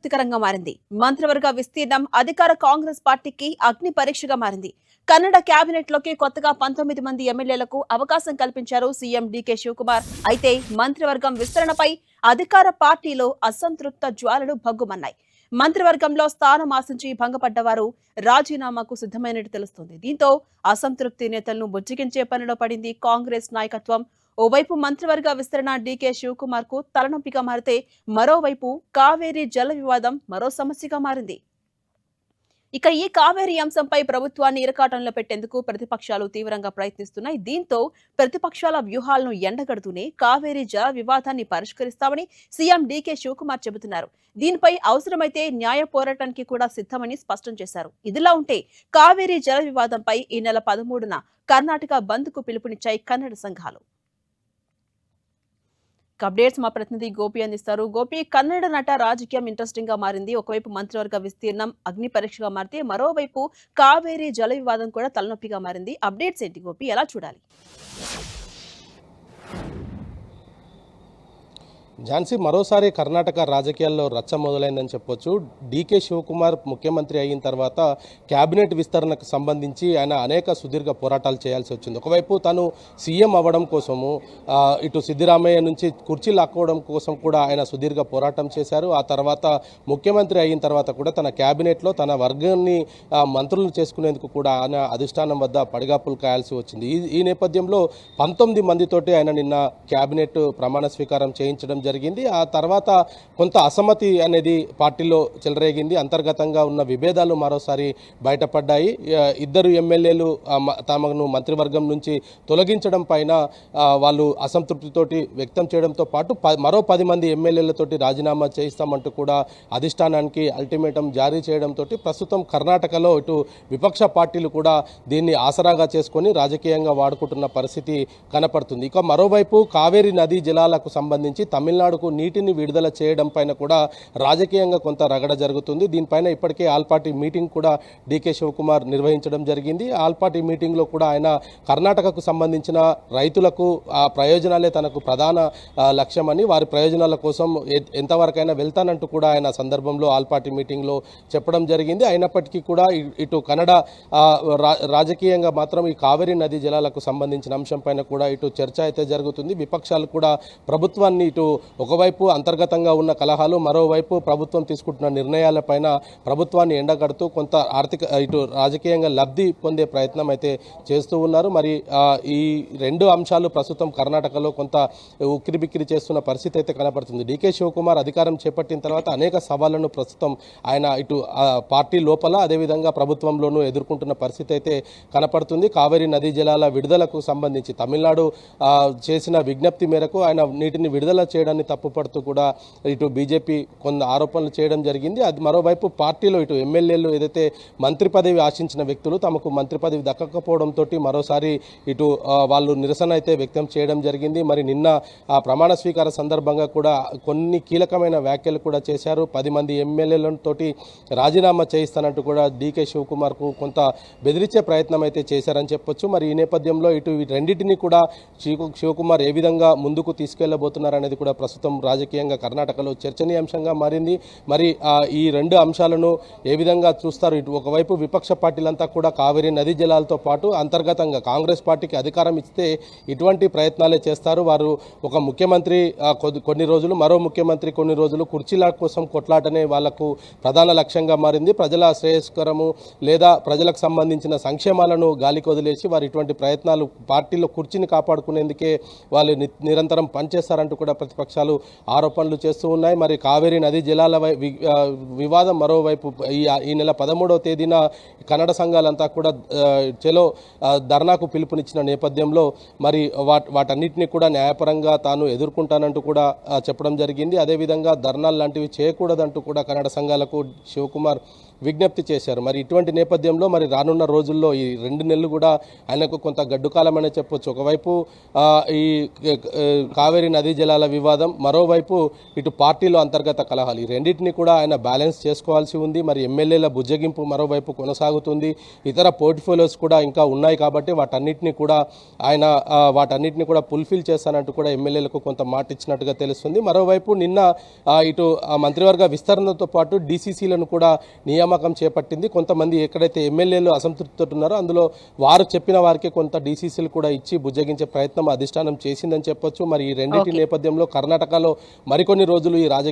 ఆసక్తికరంగా మారింది. మంత్రివర్గ విస్తీర్ణం అధికార కాంగ్రెస్ పార్టీకి అగ్ని పరీక్షగా మారింది. కన్నడ కేబినెట్ లోకి కొత్తగా 19 మంది ఎమ్మెల్యేలకు అవకాశం కల్పించారు సీఎం డీకే శివకుమార్. అయితే మంత్రివర్గం విస్తరణపై అధికార పార్టీలో అసంతృప్త జ్వాలలు భగ్గుమన్నాయి. మంత్రివర్గంలో స్థానం ఆశించి భంగపడ్డవారు రాజీనామాకు సిద్ధమైనట్టు తెలుస్తోంది. దీంతో అసంతృప్తి నేతలను బుజ్జగించే పనిలో పడింది కాంగ్రెస్ నాయకత్వం. ఓవైపు మంత్రివర్గ విస్తరణ డీకే శివకుమార్ కు తలనొప్పిగా మారితే, మరోవైపు కావేరీ జల వివాదం మరో సమస్యగా మారింది. ఇక ఈ కావేరీ అంశంపై ప్రభుత్వాన్ని ఇరకాటంలో పెట్టేందుకు ప్రతిపక్షాలు తీవ్రంగా ప్రయత్నిస్తున్నాయి. దీంతో ప్రతిపక్షాల వ్యూహాలను ఎండగడుతూనే కావేరీ జల వివాదాన్ని పరిష్కరిస్తామని సీఎం డీకే శివకుమార్ చెబుతున్నారు. దీనిపై అవసరమైతే న్యాయ పోరాటానికి కూడా సిద్ధమని స్పష్టం చేశారు. ఇదిలా ఉంటే కావేరీ జల వివాదంపై ఈ నెల 13న కర్ణాటక బంద్ కు పిలుపునిచ్చాయి కన్నడ సంఘాలు. అప్డేట్స్ మా ప్రతినిధి గోపి అందిస్తారు. గోపి, కన్నడ నట రాజకీయం ఇంట్రెస్టింగ్ గా మారింది. ఒకవైపు మంత్రివర్గ విస్తీర్ణం అగ్ని పరీక్షగా మారితే, మరోవైపు కావేరీ జల వివాదం కూడా తలనొప్పిగా మారింది. అప్డేట్స్ ఏంటి గోపి, ఎలా చూడాలి? ఝాన్సీ, మరోసారి కర్ణాటక రాజకీయాల్లో రచ్చ మొదలైందని చెప్పొచ్చు. డీకే శివకుమార్ ముఖ్యమంత్రి అయిన తర్వాత క్యాబినెట్ విస్తరణకు సంబంధించి ఆయన అనేక సుదీర్ఘ పోరాటాలు చేయాల్సి వచ్చింది. ఒకవైపు తను సీఎం అవ్వడం కోసము, ఇటు సిద్దిరామయ్య నుంచి కుర్చీ లాక్కోవడం కోసం కూడా ఆయన సుదీర్ఘ పోరాటం చేశారు. ఆ తర్వాత ముఖ్యమంత్రి అయిన తర్వాత కూడా తన క్యాబినెట్లో తన వర్గాన్ని మంత్రులు చేసుకునేందుకు కూడా ఆయన అధిష్టానం వద్ద పడిగాపులు కాయాల్సి వచ్చింది. ఈ నేపథ్యంలో 19 మందితోటి ఆయన నిన్న క్యాబినెట్ ప్రమాణ స్వీకారం చేయించడం జరిగింది. ఆ తర్వాత కొంత అసమ్మతి అనేది పార్టీలో చెలరేగింది. అంతర్గతంగా ఉన్న విభేదాలు మరోసారి బయటపడ్డాయి. ఇద్దరు ఎమ్మెల్యేలు తమను మంత్రివర్గం నుంచి తొలగించడం పైన వాళ్ళు అసంతృప్తితోటి వ్యక్తం చేయడంతో పాటు మరో 10 మంది ఎమ్మెల్యేలతోటి రాజీనామా చేయిస్తామంటూ కూడా అధిష్టానానికి అల్టిమేటం జారీ చేయడంతో ప్రస్తుతం కర్ణాటకలో ఇటు విపక్ష పార్టీలు కూడా దీన్ని ఆసరాగా చేసుకొని రాజకీయంగా వాడుకుంటున్న పరిస్థితి కనపడుతుంది. ఇక మరోవైపు కావేరీ నదీ జలాలకు సంబంధించి తమిళనాడుకు నీటిని విడుదల చేయడం పైన కూడా రాజకీయంగా కొంత రగడ జరుగుతుంది. దీనిపైన ఇప్పటికే ఆల్ పార్టీ మీటింగ్ కూడా డీకే శివకుమార్ నిర్వహించడం జరిగింది. ఆల్ పార్టీ మీటింగ్లో కూడా ఆయన కర్ణాటకకు సంబంధించిన రైతులకు ఆ ప్రయోజనాలే తనకు ప్రధాన లక్ష్యమని, వారి ప్రయోజనాల కోసం ఎంతవరకైనా వెళ్తానంటూ కూడా ఆయన సందర్భంలో ఆల్ పార్టీ మీటింగ్లో చెప్పడం జరిగింది. అయినప్పటికీ కూడా ఇటు కన్నడ రాజకీయంగా మాత్రం ఈ కావేరీ నదీ జలాలకు సంబంధించిన అంశం పైన కూడా ఇటు చర్చ అయితే జరుగుతుంది. విపక్షాలు కూడా ప్రభుత్వాన్ని ఇటు ఒకవైపు అంతర్గతంగా ఉన్న కలహాలు, మరోవైపు ప్రభుత్వం తీసుకుంటున్న నిర్ణయాలపైన ప్రభుత్వాన్ని ఎండగడుతూ కొంత ఇటు రాజకీయంగా లబ్ధి పొందే ప్రయత్నం అయితే చేస్తూ ఉన్నారు. మరి ఈ రెండు అంశాలు ప్రస్తుతం కర్ణాటకలో కొంత ఉక్కిరిబిక్కిరి చేస్తున్న పరిస్థితి అయితే కనపడుతుంది. డీకే శివకుమార్ అధికారం చేపట్టిన తర్వాత అనేక సవాళ్లను ప్రస్తుతం ఆయన ఇటు పార్టీ లోపల అదేవిధంగా ప్రభుత్వంలోనూ ఎదుర్కొంటున్న పరిస్థితి అయితే కనపడుతుంది. కావేరీ నదీ జలాల విడుదలకు సంబంధించి తమిళనాడు చేసిన విజ్ఞప్తి మేరకు ఆయన నీటిని విడుదల చేయడాన్ని తప్పుపడుతూ కూడా ఇటు బీజేపీ కొన్ని ఆరోపణలు చేయడం జరిగింది. అది మరోవైపు పార్టీలో ఇటు ఎమ్మెల్యేలు ఏదైతే మంత్రి పదవి ఆశించిన వ్యక్తులు తమకు మంత్రి పదవి దక్కకపోవడంతో మరోసారి ఇటు వాళ్ళు నిరసన అయితే వ్యక్తం చేయడం జరిగింది. మరి నిన్న ఆ ప్రమాణ స్వీకార సందర్భంగా కూడా కొన్ని కీలకమైన వ్యాఖ్యలు కూడా చేశారు. 10 మంది ఎమ్మెల్యేలతో రాజీనామా చేయిస్తానంటూ కూడా డీకే శివకుమార్కు కొంత బెదిరించే ప్రయత్నం అయితే చేశారని చెప్పొచ్చు. మరి ఈ నేపథ్యంలో ఇటు రెండింటినీ కూడా శివకుమార్ ఏ విధంగా ముందుకు తీసుకెళ్లబోతున్నారనేది కూడా ప్రస్తుతం రాజకీయంగా కర్ణాటకలో చర్చనీయాంశంగా మారింది. మరి ఈ రెండు అంశాలను ఏ విధంగా చూస్తారు? ఇటు ఒకవైపు విపక్ష పార్టీలంతా కూడా కావేరీ నదీ జలాలతో పాటు అంతర్గతంగా కాంగ్రెస్ పార్టీకి అధికారం ఇస్తే ఇటువంటి ప్రయత్నాలే చేస్తారు. వారు ఒక ముఖ్యమంత్రి కొన్ని రోజులు, మరో ముఖ్యమంత్రి కొన్ని రోజులు కుర్చీల కోసం కొట్లాటనే వాళ్లకు ప్రధాన లక్ష్యంగా మారింది. ప్రజల శ్రేయస్కరము లేదా ప్రజలకు సంబంధించిన సంక్షేమాలను గాలికి వదిలేసి వారు ఇటువంటి ప్రయత్నాలు పార్టీలో కుర్చీని కాపాడుకునేందుకే వాళ్ళు నిరంతరం పనిచేస్తారంటూ కూడా ప్రతిపక్షాలు ఆరోపణలు చేస్తూ ఉన్నాయి. మరి కావేరీ నదీ జలాల వివాదం మరోవైపు ఈ నెల 13వ తేదీన కన్నడ సంఘాలంతా కూడా చెలో ధర్నాకు పిలుపునిచ్చిన నేపథ్యంలో మరి వాటన్నిటిని కూడా న్యాయపరంగా తాను ఎదుర్కొంటానంటూ కూడా చెప్పడం జరిగింది. అదేవిధంగా ధర్నాలు లాంటివి చేయకూడదంటూ కూడా కన్నడ సంఘాలకు శివకుమార్ విజ్ఞప్తి చేశారు. మరి ఇటువంటి నేపథ్యంలో మరి రానున్న రోజుల్లో ఈ 2 నెలలు కూడా ఆయనకు కొంత గడ్డుకాలమనే చెప్పొచ్చు. ఒకవైపు ఈ కావేరీ నదీ జలాల వివాదం వివాదం, మరోవైపు ఇటు పార్టీలో అంతర్గత కలహాలు, ఈ రెండింటిని కూడా ఆయన బ్యాలెన్స్ చేసుకోవాల్సి ఉంది. మరి ఎమ్మెల్యేల బుజ్జగింపు మరోవైపు కొనసాగుతుంది, ఇతర పోర్ట్ఫోలియోస్ కూడా ఇంకా ఉన్నాయి కాబట్టి వాటన్నిటిని కూడా ఆయన ఫుల్ఫిల్ చేస్తానంటూ కూడా ఎమ్మెల్యేలకు కొంత మాట ఇచ్చినట్టుగా తెలుస్తుంది. మరోవైపు నిన్న ఇటు మంత్రివర్గ విస్తరణతో పాటు డీసీసీలను కూడా నియామకం చేపట్టింది. కొంతమంది ఎక్కడైతే ఎమ్మెల్యేలు అసంతృప్తితో ఉన్నారో అందులో వారు చెప్పిన వారికి కొంత డీసీసీలు కూడా ఇచ్చి బుజ్జగించే ప్రయత్నం అధిష్టానం చేసిందని చెప్పొచ్చు. మరి ఈ రెండింటి నేపథ్యంలో కర్ణాటకలో మరికొన్ని రోజులు ఈ రాజకీయ